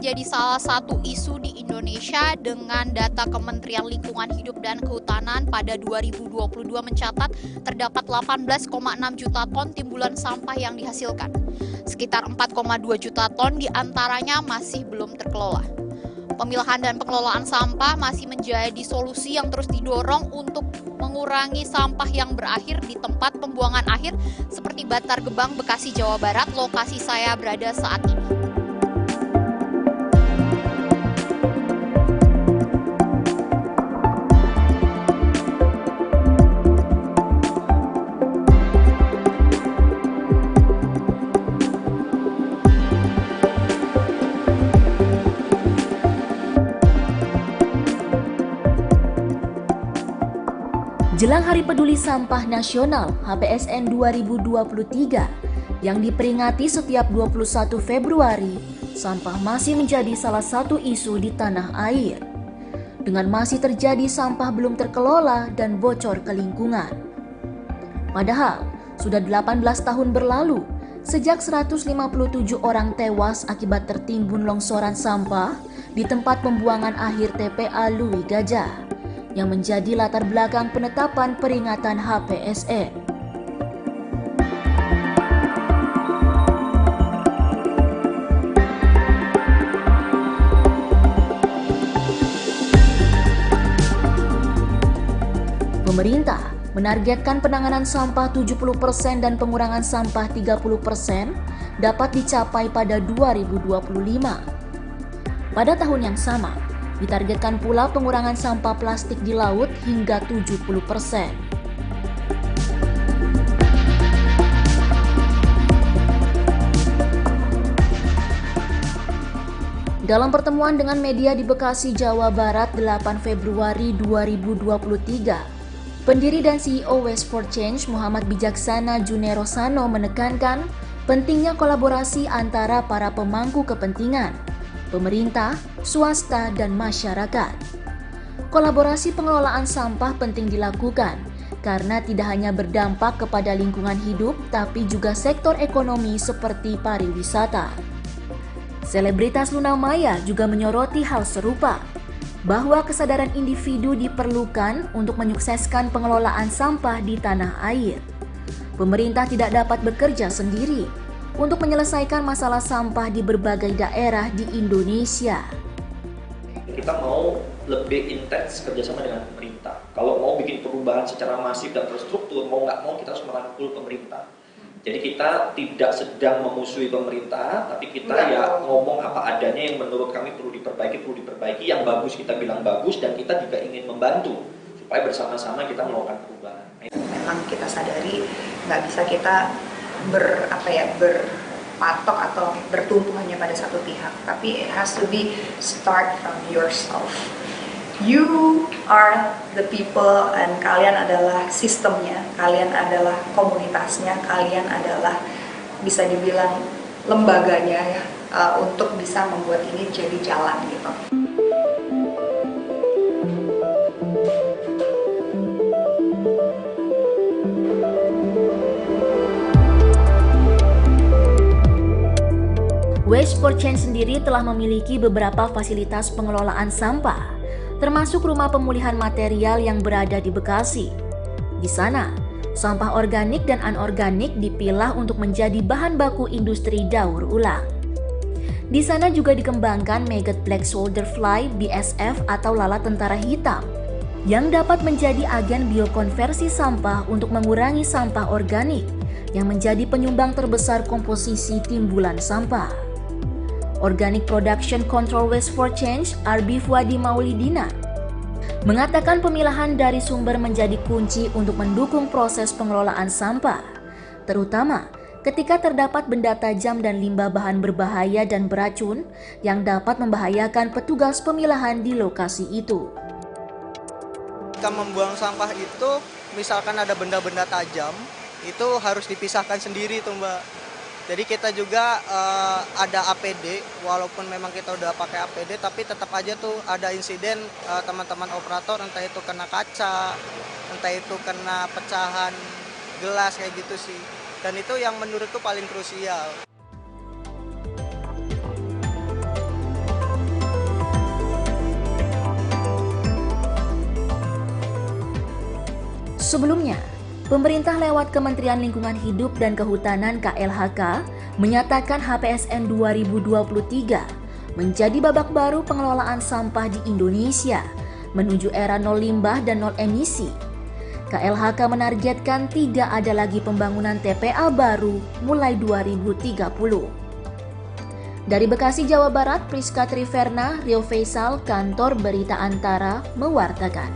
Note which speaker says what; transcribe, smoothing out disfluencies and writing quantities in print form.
Speaker 1: menjadi salah satu isu di Indonesia. Dengan data Kementerian Lingkungan Hidup dan Kehutanan pada 2022 mencatat terdapat 18,6 juta ton timbulan sampah yang dihasilkan. Sekitar 4,2 juta ton diantaranya masih belum terkelola. Pemilahan dan pengelolaan sampah masih menjadi solusi yang terus didorong untuk mengurangi sampah yang berakhir di tempat pembuangan akhir seperti Bantar Gebang, Bekasi, Jawa Barat, lokasi saya berada saat ini.
Speaker 2: Jelang Hari Peduli Sampah Nasional HPSN 2023 yang diperingati setiap 21 Februari, sampah masih menjadi salah satu isu di tanah air. Dengan masih terjadi sampah belum terkelola dan bocor ke lingkungan. Padahal, sudah 18 tahun berlalu sejak 157 orang tewas akibat tertimbun longsoran sampah di tempat pembuangan akhir TPA Lui Gajah, yang menjadi latar belakang penetapan peringatan HPSN. Pemerintah menargetkan penanganan sampah 70% dan pengurangan sampah 30% dapat dicapai pada 2025. Pada tahun yang sama, ditargetkan pula pengurangan sampah plastik di laut hingga 70%. Dalam pertemuan dengan media di Bekasi, Jawa Barat 8 Februari 2023, pendiri dan CEO Waste for Change Muhammad Bijaksana Junerosano menekankan pentingnya kolaborasi antara para pemangku kepentingan, pemerintah, swasta, dan masyarakat. Kolaborasi pengelolaan sampah penting dilakukan karena tidak hanya berdampak kepada lingkungan hidup, tapi juga sektor ekonomi seperti pariwisata. Selebritas Luna Maya juga menyoroti hal serupa, bahwa kesadaran individu diperlukan untuk menyukseskan pengelolaan sampah di tanah air. Pemerintah tidak dapat bekerja sendiri untuk menyelesaikan masalah sampah di berbagai daerah di Indonesia.
Speaker 3: Kita mau lebih intens kerjasama dengan pemerintah. Kalau mau bikin perubahan secara masif dan terstruktur, mau nggak mau kita harus merangkul pemerintah. Jadi kita tidak sedang memusuhi pemerintah, tapi kita ngomong apa adanya yang menurut kami perlu diperbaiki, yang bagus kita bilang bagus, dan kita juga ingin membantu supaya bersama-sama kita melakukan perubahan.
Speaker 4: Memang kita sadari nggak bisa kita berpatok atau bertumpu hanya pada satu pihak, tapi it has to be start from yourself. You are the people, and kalian adalah sistemnya, kalian adalah komunitasnya, kalian adalah bisa dibilang lembaganya ya, untuk bisa membuat ini jadi jalan gitu.
Speaker 2: Waste for Change sendiri telah memiliki beberapa fasilitas pengelolaan sampah, termasuk rumah pemulihan material yang berada di Bekasi. Di sana, sampah organik dan anorganik dipilah untuk menjadi bahan baku industri daur ulang. Di sana juga dikembangkan maggot black soldier fly BSF atau lalat tentara hitam, yang dapat menjadi agen biokonversi sampah untuk mengurangi sampah organik yang menjadi penyumbang terbesar komposisi timbulan sampah. Organic Production Control Waste for Change, Arbi Fuadi Maulidina, mengatakan pemilahan dari sumber menjadi kunci untuk mendukung proses pengelolaan sampah, terutama ketika terdapat benda tajam dan limbah bahan berbahaya dan beracun yang dapat membahayakan petugas pemilahan di lokasi itu.
Speaker 5: Ketika membuang sampah itu, misalkan ada benda-benda tajam, itu harus dipisahkan sendiri tuh Mbak. Jadi kita juga ada APD, walaupun memang kita udah pakai APD, tapi tetap aja tuh ada insiden teman-teman operator, entah itu kena kaca, entah itu kena pecahan gelas kayak gitu sih. Dan itu yang menurutku paling krusial.
Speaker 2: Sebelumnya, pemerintah lewat Kementerian Lingkungan Hidup dan Kehutanan KLHK menyatakan HPSN 2023 menjadi babak baru pengelolaan sampah di Indonesia menuju era nol limbah dan nol emisi. KLHK menargetkan tidak ada lagi pembangunan TPA baru mulai 2030. Dari Bekasi, Jawa Barat, Priska Triverna, Rio Faisal, Kantor Berita Antara, mewartakan.